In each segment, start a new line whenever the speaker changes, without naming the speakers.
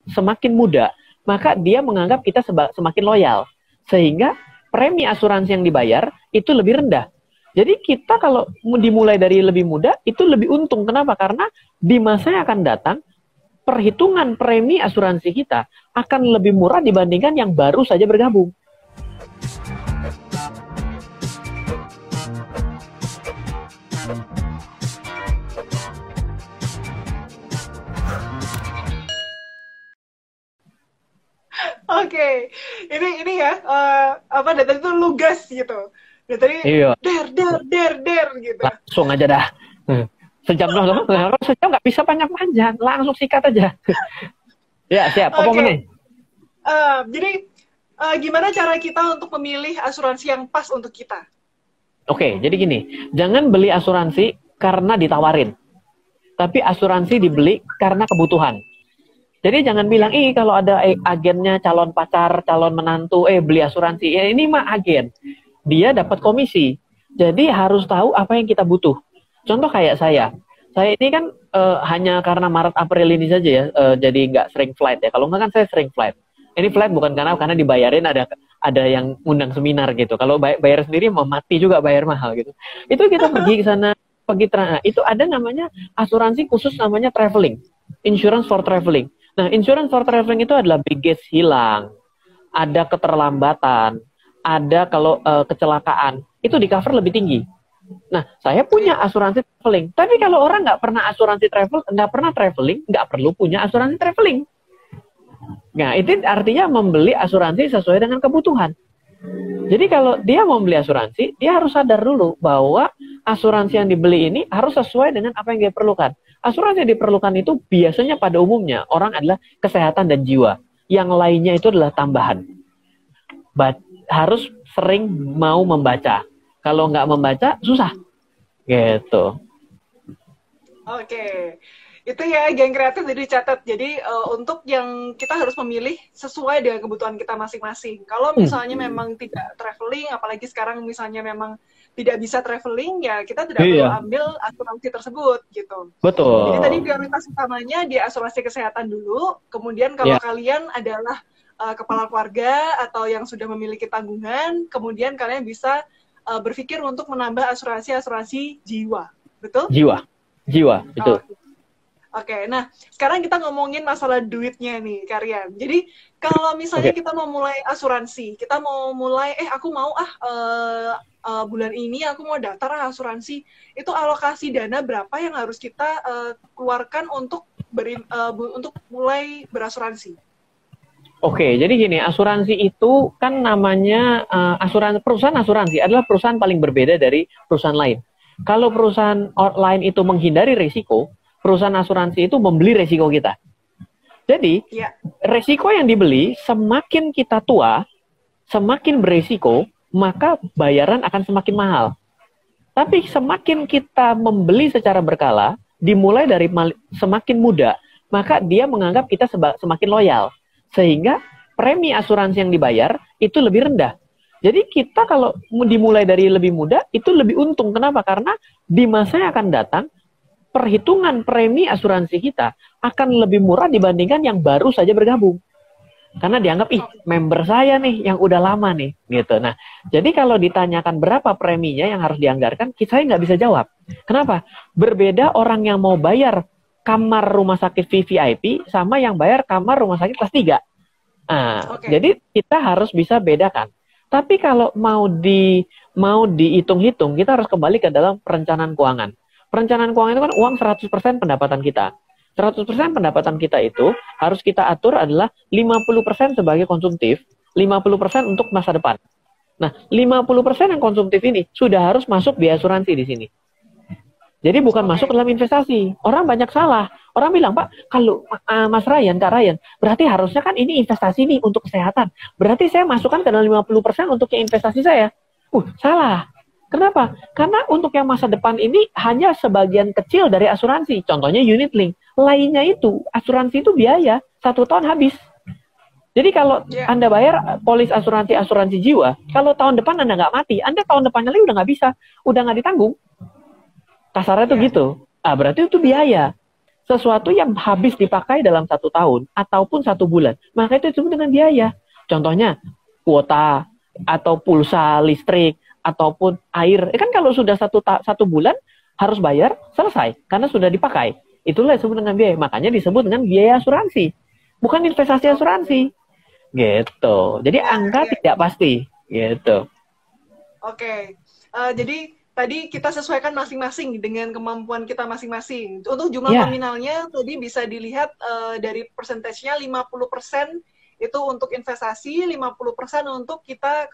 semakin muda, maka dia menganggap kita semakin loyal. Sehingga premi asuransi yang dibayar itu lebih rendah. Jadi kita kalau dimulai dari lebih muda, itu lebih untung. Kenapa? Karena di masa yang akan datang, perhitungan premi asuransi kita akan lebih murah dibandingkan yang baru saja bergabung.
Oke, ini ya dari tadi tuh lugas gitu. Dari tadi
Iya.
der gitu.
Langsung aja dah. Sejam dong, sejam nggak bisa panjang-panjang, langsung sikat aja. Ya siap. Apa
Oke. Jadi gimana cara kita untuk memilih asuransi yang pas untuk kita?
Oke, jadi gini, jangan beli asuransi karena ditawarin, tapi asuransi dibeli karena kebutuhan. Jadi jangan bilang, kalau ada agennya calon pacar, calon menantu, beli asuransi. Ya ini mah agen. Dia dapat komisi. Jadi harus tahu apa yang kita butuh. Contoh kayak saya. Saya ini kan hanya karena Maret April ini saja ya, jadi nggak sering flight ya. Kalau nggak kan saya sering flight. Ini flight bukan karena dibayarin ada yang undang seminar gitu. Kalau bayar sendiri mau mati juga bayar mahal gitu. Itu kita pergi ke sana, itu ada namanya asuransi khusus namanya traveling. Insurance for traveling. Nah, insurance for traveling itu adalah baggage hilang, ada keterlambatan, ada kalau kecelakaan, itu di cover lebih tinggi. Nah, saya punya asuransi traveling, tapi kalau orang nggak pernah traveling, nggak perlu punya asuransi traveling. Nah, itu artinya membeli asuransi sesuai dengan kebutuhan. Jadi kalau dia mau beli asuransi, dia harus sadar dulu bahwa asuransi yang dibeli ini harus sesuai dengan apa yang dia perlukan. Asuransi yang diperlukan itu biasanya pada umumnya orang adalah kesehatan dan jiwa. Yang lainnya itu adalah tambahan. Harus sering mau membaca. Kalau nggak membaca, susah. Gitu.
Oke. Itu ya, geng kreatif jadi catat. Jadi untuk yang kita harus memilih sesuai dengan kebutuhan kita masing-masing. Kalau misalnya memang tidak traveling, apalagi sekarang misalnya memang tidak bisa traveling, ya kita tidak perlu ambil asuransi tersebut gitu.
Betul.
Jadi tadi prioritas utamanya di asuransi kesehatan dulu. Kemudian kalau kalian adalah kepala keluarga atau yang sudah memiliki tanggungan, kemudian kalian bisa berpikir untuk menambah asuransi jiwa. Betul?
Jiwa, betul.
Oke, nah sekarang kita ngomongin masalah duitnya nih, Karyan. Jadi kalau misalnya kita mau mulai asuransi, kita mau mulai, aku mau bulan ini aku mau daftar asuransi, itu alokasi dana berapa yang harus kita keluarkan untuk mulai berasuransi?
Oke, jadi gini, asuransi itu kan namanya perusahaan asuransi adalah perusahaan paling berbeda dari perusahaan lain. Kalau perusahaan lain itu menghindari risiko, perusahaan asuransi itu membeli risiko kita. Jadi, risiko yang dibeli semakin kita tua, semakin berisiko, maka bayaran akan semakin mahal. Tapi semakin kita membeli secara berkala, dimulai dari semakin muda, maka dia menganggap kita semakin loyal. Sehingga premi asuransi yang dibayar itu lebih rendah. Jadi kita kalau dimulai dari lebih muda, itu lebih untung. Kenapa? Karena di masa yang akan datang, perhitungan premi asuransi kita akan lebih murah dibandingkan yang baru saja bergabung. Karena dianggap, member saya nih yang udah lama nih. Gitu. Nah, jadi kalau ditanyakan berapa preminya yang harus dianggarkan, saya nggak bisa jawab. Kenapa? Berbeda orang yang mau bayar kamar rumah sakit VVIP sama yang bayar kamar rumah sakit kelas 3. Nah, jadi kita harus bisa bedakan. Tapi kalau mau dihitung-hitung, kita harus kembali ke dalam perencanaan keuangan. Perencanaan keuangan itu kan uang 100% pendapatan kita. 100% pendapatan kita itu harus kita atur adalah 50% sebagai konsumtif, 50% untuk masa depan. Nah, 50% yang konsumtif ini sudah harus masuk biaya asuransi di sini. Jadi bukan masuk dalam investasi. Orang banyak salah. Orang bilang, Pak, kalau Mas Ryan, Kak Ryan, berarti harusnya kan ini investasi nih untuk kesehatan. Berarti saya masukkan ke dalam 50% untuk yang investasi saya. Salah. Kenapa? Karena untuk yang masa depan ini hanya sebagian kecil dari asuransi. Contohnya unit link. Lainnya itu, asuransi itu biaya. 1 tahun habis. Jadi kalau Anda bayar polis asuransi jiwa, kalau tahun depan Anda nggak mati, Anda tahun depannya lagi udah nggak bisa. Udah nggak ditanggung. Kasarnya tuh gitu. Berarti itu biaya. sesuatu yang habis dipakai dalam 1 tahun ataupun 1 bulan, maka itu disebut dengan biaya. Contohnya kuota atau pulsa listrik ataupun air. Kan kalau sudah 1 bulan harus bayar, selesai karena sudah dipakai. Itulah disebut dengan biaya. Makanya disebut dengan biaya asuransi, bukan investasi asuransi. Gitu. Jadi angka tidak pasti. Gitu.
Oke. Jadi tadi kita sesuaikan masing-masing dengan kemampuan kita masing-masing. Untuk jumlah nominalnya tadi bisa dilihat dari persentasenya 50% itu untuk investasi, 50% untuk kita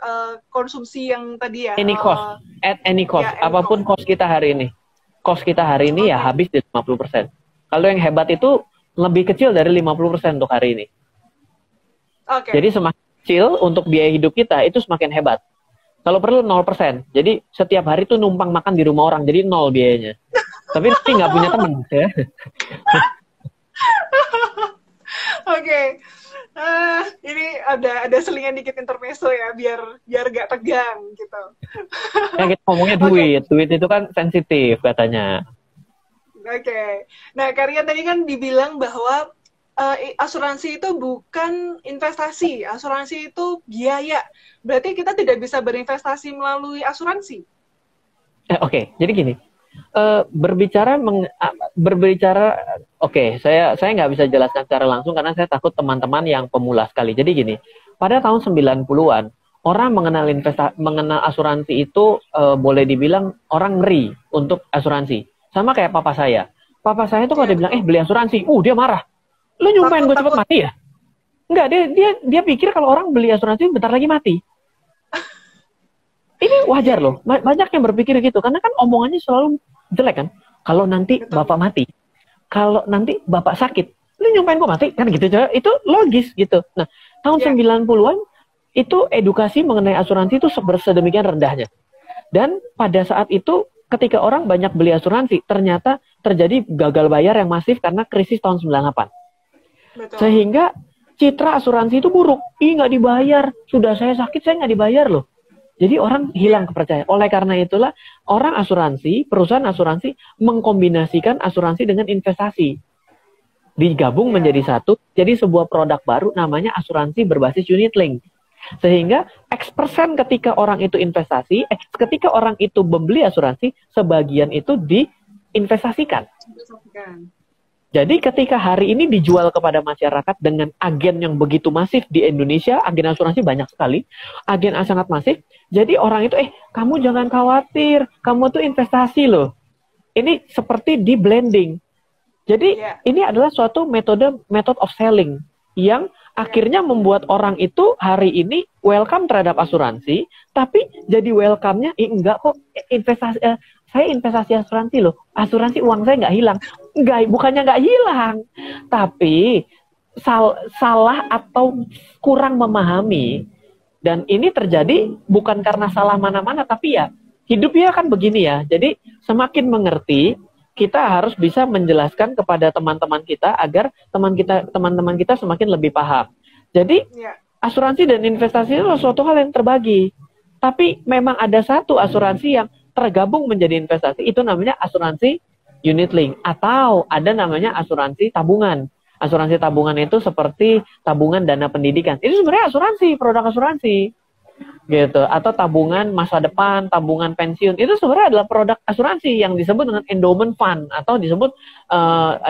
konsumsi yang tadi ya.
Any cost, at any cost, ya, apapun cost kita hari ini. Cost kita hari ini ya habis di 50%. Kalau yang hebat itu lebih kecil dari 50% untuk hari ini. Jadi semakin kecil untuk biaya hidup kita itu semakin hebat. Kalau perlu 0%. Jadi setiap hari tuh numpang makan di rumah orang, jadi 0 biayanya. Tapi nanti nggak punya teman ya.
Ini ada selingan dikit intermezzo ya, biar gak tegang gitu.
Ya, kita ngomongnya duit itu kan sensitif katanya.
Nah, Karya tadi kan dibilang bahwa asuransi itu bukan investasi, asuransi itu biaya. Berarti kita tidak bisa berinvestasi melalui asuransi.
Jadi gini. Berbicara saya nggak bisa jelaskan secara langsung karena saya takut teman-teman yang pemula sekali. Jadi gini, pada tahun 90-an orang mengenal asuransi itu boleh dibilang orang ngeri untuk asuransi. Sama kayak papa saya. Papa saya itu kalau dia bilang beli asuransi, dia marah. Lu nyumpahin gue cepet mati ya? Enggak, dia pikir kalau orang beli asuransi bentar lagi mati. Ini wajar loh, banyak yang berpikir gitu, karena kan omongannya selalu jelek kan. Kalau nanti bapak mati, kalau nanti bapak sakit, lu nyumpain kok mati, kan gitu. Itu logis gitu. Nah, tahun 90-an, itu edukasi mengenai asuransi itu sedemikian rendahnya. Dan pada saat itu, ketika orang banyak beli asuransi, ternyata terjadi gagal bayar yang masif karena krisis tahun 98. Betul. Sehingga citra asuransi itu buruk. Nggak dibayar, sudah saya sakit, saya nggak dibayar loh. Jadi orang hilang kepercayaan. Oleh karena itulah orang asuransi, perusahaan asuransi mengkombinasikan asuransi dengan investasi. Digabung menjadi satu, jadi sebuah produk baru namanya asuransi berbasis unit link. Sehingga X% ketika orang itu investasi, ketika orang itu membeli asuransi, sebagian itu diinvestasikan. Jadi ketika hari ini dijual kepada masyarakat dengan agen yang begitu masif di Indonesia, agen asuransi banyak sekali, agen sangat masif, jadi orang itu, kamu jangan khawatir, kamu tuh investasi loh. Ini seperti di blending. Jadi ini adalah suatu method of selling yang akhirnya membuat orang itu hari ini welcome terhadap asuransi, tapi jadi welcome-nya, enggak kok investasi, saya investasi asuransi loh, asuransi uang saya nggak hilang. Enggak, bukannya nggak hilang, tapi salah atau kurang memahami. Dan ini terjadi bukan karena salah mana-mana, tapi ya hidupnya kan begini ya. Jadi semakin mengerti, kita harus bisa menjelaskan kepada teman-teman kita agar teman-teman kita semakin lebih paham. Jadi asuransi dan investasi itu suatu hal yang terbagi. Tapi memang ada satu asuransi yang tergabung menjadi investasi, itu namanya asuransi unit link, atau ada namanya asuransi tabungan. Asuransi tabungan itu seperti tabungan dana pendidikan. Itu sebenarnya asuransi, produk asuransi. Gitu. Atau tabungan masa depan, tabungan pensiun. Itu sebenarnya adalah produk asuransi yang disebut dengan endowment fund, atau disebut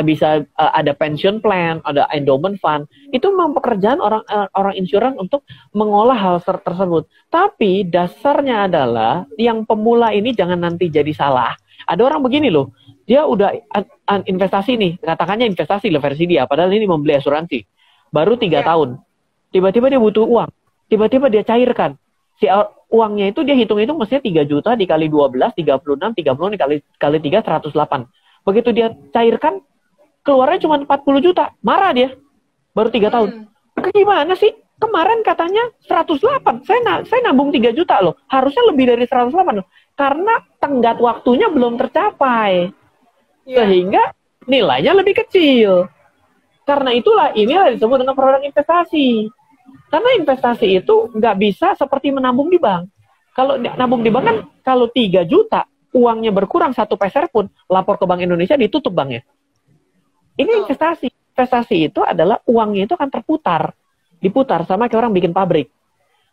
bisa ada pension plan, ada endowment fund. Itu memang pekerjaan orang insurance untuk mengolah hal tersebut. Tapi dasarnya adalah yang pemula ini jangan nanti jadi salah. Ada orang begini loh, dia udah investasi nih, katakannya investasi lah versi dia, padahal ini membeli asuransi. Baru 3 tahun. Tiba-tiba dia butuh uang. Tiba-tiba dia cairkan. Uangnya itu dia hitung-hitung mestinya 3 juta dikali 12, 36, 30 dikali 3, 108. Begitu dia cairkan, keluarnya cuma 40 juta. Marah dia. Baru 3 tahun. Gimana sih? Kemarin katanya 108. Saya nabung 3 juta loh. Harusnya lebih dari 108 loh. Karena tenggat waktunya belum tercapai. Sehingga nilainya lebih kecil. Karena itulah inilah disebut dengan produk investasi. Karena investasi itu nggak bisa seperti menabung di bank. Kalau nabung di bank kan kalau 3 juta uangnya berkurang 1 peser pun, lapor ke Bank Indonesia ditutup banknya. Ini investasi. Investasi itu adalah uangnya itu akan diputar sama kayak orang bikin pabrik.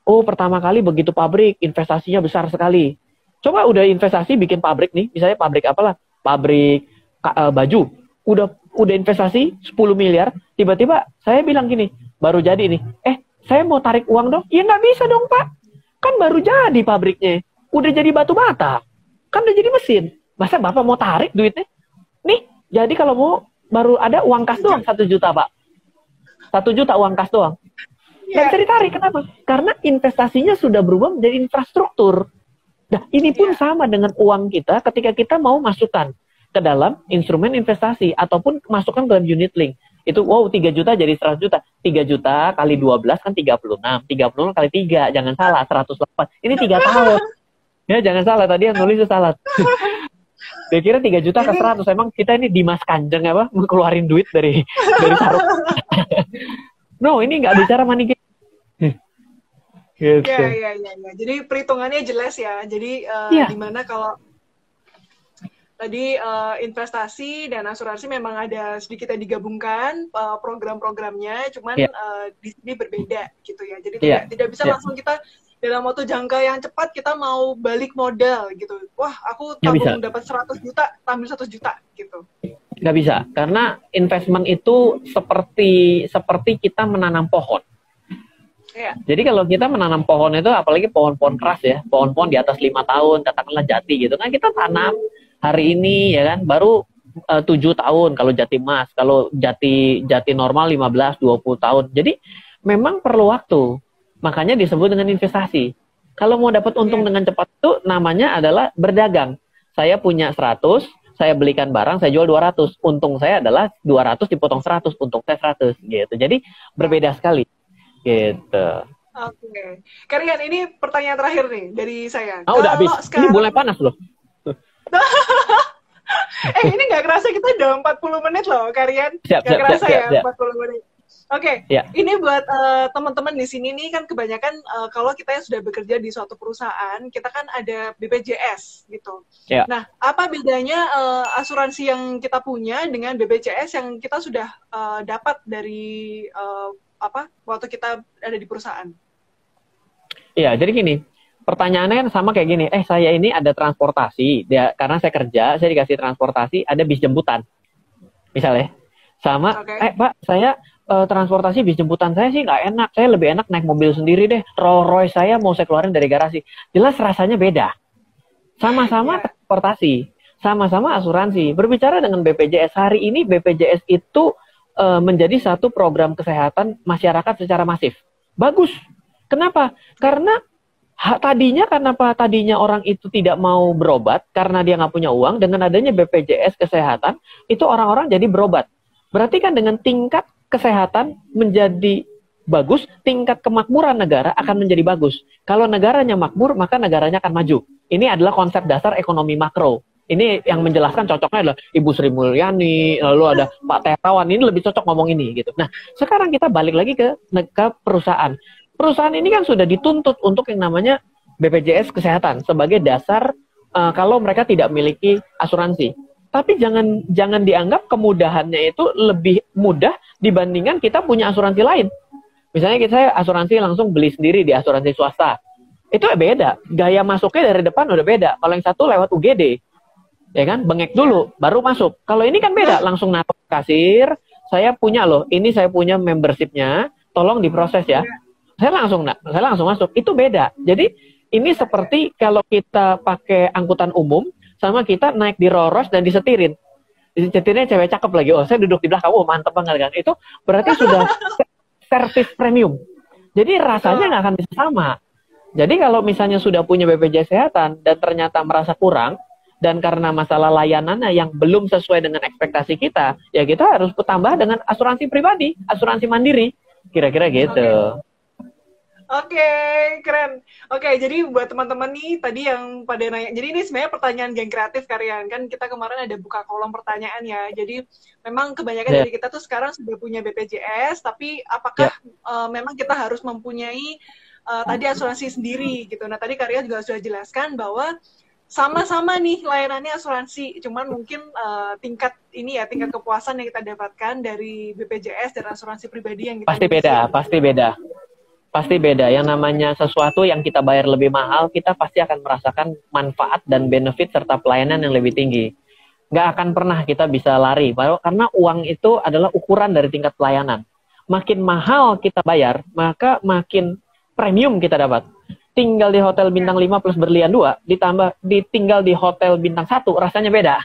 Oh, pertama kali begitu pabrik, investasinya besar sekali. Coba udah investasi bikin pabrik nih, misalnya pabrik apalah, pabrik baju. Udah investasi 10 miliar, tiba-tiba saya bilang gini, baru jadi nih, saya mau tarik uang dong. Ya nggak bisa dong, Pak. Kan baru jadi pabriknya. Udah jadi batu bata. Kan udah jadi mesin. Masa Bapak mau tarik duitnya? Nih, jadi kalau mau, baru ada uang kas doang 1 juta, Pak. 1 juta uang kas doang. Nggak bisa ditarik, kenapa? Karena investasinya sudah berubah menjadi infrastruktur. Nah, ini pun sama dengan uang kita ketika kita mau masukkan ke dalam instrumen investasi ataupun masukkan ke dalam unit link. Itu, 3 juta jadi 100 juta. 3 juta kali 12 kan 36. 36 kali 3, jangan salah, 108. Ini 3 tahun. Ya, jangan salah, tadi yang nulis itu salah. Dia kira 3 juta ke 100. Emang kita ini Dimas Kanjeng apa? Mengeluarin duit dari sarung. No, ini nggak bicara money game.
Gitu. Ya. Jadi perhitungannya jelas ya. Jadi dimana kalau tadi investasi dan asuransi memang ada sedikit yang digabungkan program-programnya, cuman di sini berbeda gitu ya. Jadi tidak bisa langsung kita dalam waktu jangka yang cepat kita mau balik modal gitu. Wah, aku tabung dapat 100 juta, ambil 100 juta gitu.
Nggak bisa, karena investment itu seperti kita menanam pohon. Jadi kalau kita menanam pohon itu, apalagi pohon-pohon keras ya, pohon-pohon di atas 5 tahun, katakanlah jati gitu, kan kita tanam hari ini ya kan, baru 7 tahun kalau jati emas, kalau jati normal 15-20 tahun. Jadi memang perlu waktu, makanya disebut dengan investasi. Kalau mau dapat untung dengan cepat itu namanya adalah berdagang. Saya punya 100, saya belikan barang, saya jual 200. Untung saya adalah 200 dipotong 100, untung saya 100 gitu. Jadi berbeda sekali. Gitu.
Oke. Karian, ini pertanyaan terakhir nih dari saya.
Udah habis. Sekarang... Ini mulai panas loh.
Ini nggak kerasa kita udah 40 menit loh, Karian. Nggak kerasa ya 40 menit. Oke, ini buat teman-teman di sini nih kan kebanyakan kalau kita yang sudah bekerja di suatu perusahaan, kita kan ada BPJS gitu. Nah, apa bedanya asuransi yang kita punya dengan BPJS yang kita sudah dapat dari waktu kita ada di perusahaan?
Iya, jadi gini, pertanyaannya kan sama kayak gini, saya ini ada transportasi, karena saya kerja, saya dikasih transportasi, ada bis jemputan, misalnya. Sama, Pak, saya transportasi bis jemputan saya sih nggak enak, saya lebih enak naik mobil sendiri deh, Rolls Royce saya mau saya keluarin dari garasi. Jelas rasanya beda. Sama-sama transportasi, sama-sama asuransi. Berbicara dengan BPJS, hari ini BPJS itu menjadi satu program kesehatan masyarakat secara masif. Bagus. Kenapa? Karena tadinya orang itu tidak mau berobat karena dia nggak punya uang. Dengan adanya BPJS kesehatan, itu orang-orang jadi berobat. Berarti kan dengan tingkat kesehatan menjadi bagus, tingkat kemakmuran negara akan menjadi bagus. Kalau negaranya makmur, maka negaranya akan maju. Ini adalah konsep dasar ekonomi makro. Ini yang menjelaskan cocoknya adalah Ibu Sri Mulyani, lalu ada Pak Terawan, ini lebih cocok ngomong ini gitu. Nah, sekarang kita balik lagi ke perusahaan. Perusahaan ini kan sudah dituntut untuk yang namanya BPJS kesehatan sebagai dasar kalau mereka tidak memiliki asuransi. Tapi jangan dianggap kemudahannya itu lebih mudah dibandingkan kita punya asuransi lain. Misalnya saya asuransi langsung beli sendiri di asuransi swasta. Itu beda, gaya masuknya dari depan udah beda. Kalau yang satu lewat UGD, ya kan, bengek dulu, baru masuk. Kalau ini kan beda, langsung naik kasir, saya punya loh, ini saya punya membershipnya, tolong diproses ya. Saya langsung masuk, itu beda. Jadi ini seperti kalau kita pakai angkutan umum, sama kita naik di Rolls Royce dan disetirin. Disetirnya cewek cakep lagi, saya duduk di belakang, mantep banget kan. Itu berarti sudah servis premium. Jadi rasanya nggak akan bisa sama. Jadi kalau misalnya sudah punya BPJS Kesehatan dan ternyata merasa kurang, dan karena masalah layanannya yang belum sesuai dengan ekspektasi kita, ya kita harus tambah dengan asuransi pribadi, asuransi mandiri, kira-kira gitu.
Oke, keren. Oke, jadi buat teman-teman nih tadi yang pada nanya, jadi ini sebenarnya pertanyaan geng kreatif Karian, kan kita kemarin ada buka kolom pertanyaan ya. Jadi memang kebanyakan dari kita tuh sekarang sudah punya BPJS, tapi apakah memang kita harus mempunyai tadi asuransi sendiri gitu. Nah tadi Karian juga sudah jelaskan bahwa sama-sama nih layanannya asuransi, cuman mungkin tingkat kepuasan yang kita dapatkan dari BPJS dan asuransi pribadi yang kita
pasti beda. Yang namanya sesuatu yang kita bayar lebih mahal, kita pasti akan merasakan manfaat dan benefit serta pelayanan yang lebih tinggi. Nggak akan pernah kita bisa lari, karena uang itu adalah ukuran dari tingkat pelayanan. Makin mahal kita bayar, maka makin premium kita dapat. Tinggal di hotel bintang 5 plus berlian 2, tinggal di hotel bintang 1, rasanya beda.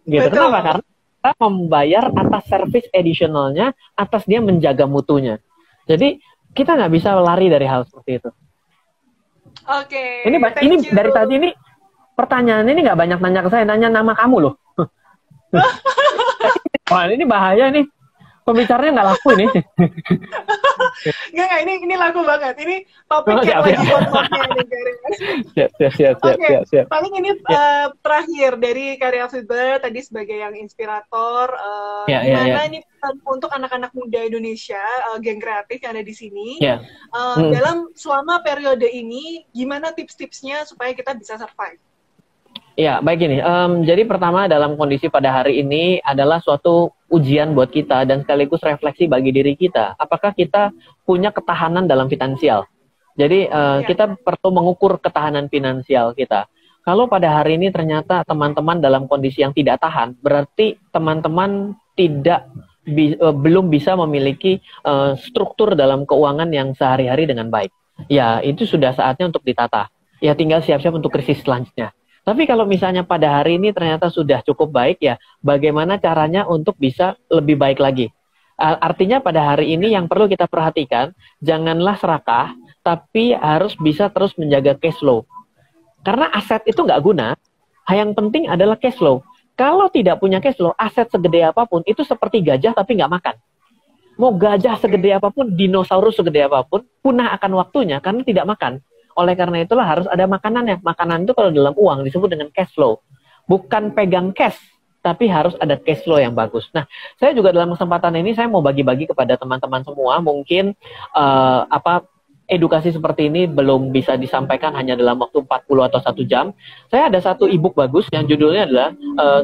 Gitu.
Betul.
Kenapa? Karena kita membayar atas service additionalnya, atas dia menjaga mutunya. Jadi, kita nggak bisa lari dari hal seperti itu.
Oke.
Ini dari tadi ini, pertanyaan ini nggak banyak nanya ke saya, nanya nama kamu loh. Wah, ini bahaya nih. Pembicaranya nggak laku ini.
Nggak, ini laku banget. Ini topik yang lagi hot-hotnya nih, Karia. Oke, paling ini terakhir dari Karia Filbert tadi sebagai yang inspirator. Gimana nih untuk anak-anak muda Indonesia, geng kreatif yang ada di sini, dalam selama periode ini, gimana tips-tipsnya supaya kita bisa survive?
Ya, baik ini. Jadi pertama dalam kondisi pada hari ini adalah suatu ujian buat kita dan sekaligus refleksi bagi diri kita. Apakah kita punya ketahanan dalam finansial? Jadi kita perlu mengukur ketahanan finansial kita. Kalau pada hari ini ternyata teman-teman dalam kondisi yang tidak tahan, berarti teman-teman belum bisa memiliki struktur dalam keuangan yang sehari-hari dengan baik. Ya, itu sudah saatnya untuk ditata. Ya, tinggal siap-siap untuk krisis selanjutnya. Tapi kalau misalnya pada hari ini ternyata sudah cukup baik, ya bagaimana caranya untuk bisa lebih baik lagi. Artinya pada hari ini yang perlu kita perhatikan, janganlah serakah, tapi harus bisa terus menjaga cash flow. Karena aset itu nggak guna, yang penting adalah cash flow. Kalau tidak punya cash flow, aset segede apapun, itu seperti gajah tapi nggak makan. Mau gajah segede apapun, dinosaurus segede apapun, punah akan waktunya karena tidak makan. Oleh karena itulah harus ada makanannya. Makanan itu kalau dalam uang disebut dengan cash flow. Bukan pegang cash, tapi harus ada cash flow yang bagus. Nah, saya juga dalam kesempatan ini saya mau bagi-bagi kepada teman-teman semua. Mungkin edukasi seperti ini belum bisa disampaikan hanya dalam waktu 40 atau 1 jam. Saya ada satu e-book bagus yang judulnya adalah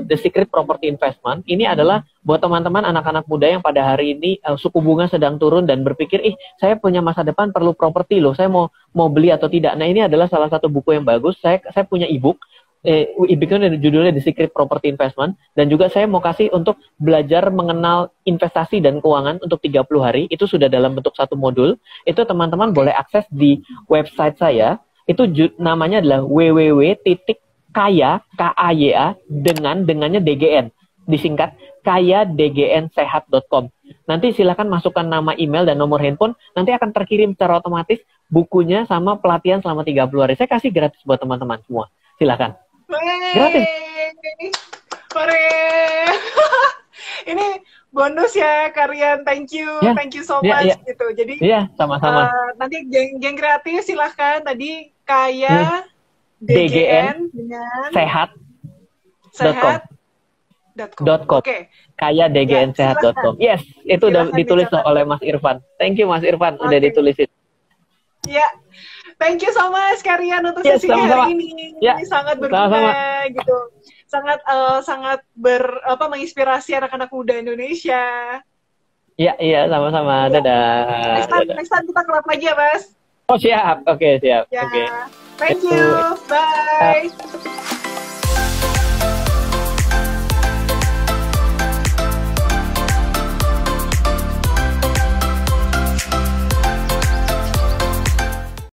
The Secret Property Investment. Ini adalah buat teman-teman anak-anak muda yang pada hari ini suku bunga sedang turun dan berpikir, saya punya masa depan perlu properti loh, saya mau beli atau tidak. Nah, ini adalah salah satu buku yang bagus. Saya punya e-book. E-booknya judulnya The Secret Property Investment, dan juga saya mau kasih untuk belajar mengenal investasi dan keuangan untuk 30 hari, itu sudah dalam bentuk satu modul. Itu teman-teman boleh akses di website saya, itu namanya adalah www.kaya dengannya DGN, disingkat kayadgnsehat.com. Nanti silakan masukkan nama email dan nomor handphone, nanti akan terkirim secara otomatis bukunya sama pelatihan selama 30 hari. Saya kasih gratis buat teman-teman semua. Silakan. Gratis.
Ini bonus ya, Karian. Thank you so much gitu. Jadi
sama-sama.
Nanti geng kreatif silahkan tadi Kaya DGN dengan sehat.com.
Oke. Kaya dgnsehat.com. Yes, itu udah ditulis oleh Mas Irfan. Thank you Mas Irfan, udah ditulisin.
Ya. Thank you so much Karian untuk sesi hari ini. Sangat berguna gitu. Sangat menginspirasi anak-anak muda Indonesia.
Iya, sama-sama. Dadah.
Next time kita collab lagi ya, Mas.
Oh, siap. Oke, siap.
Thank you. Bye.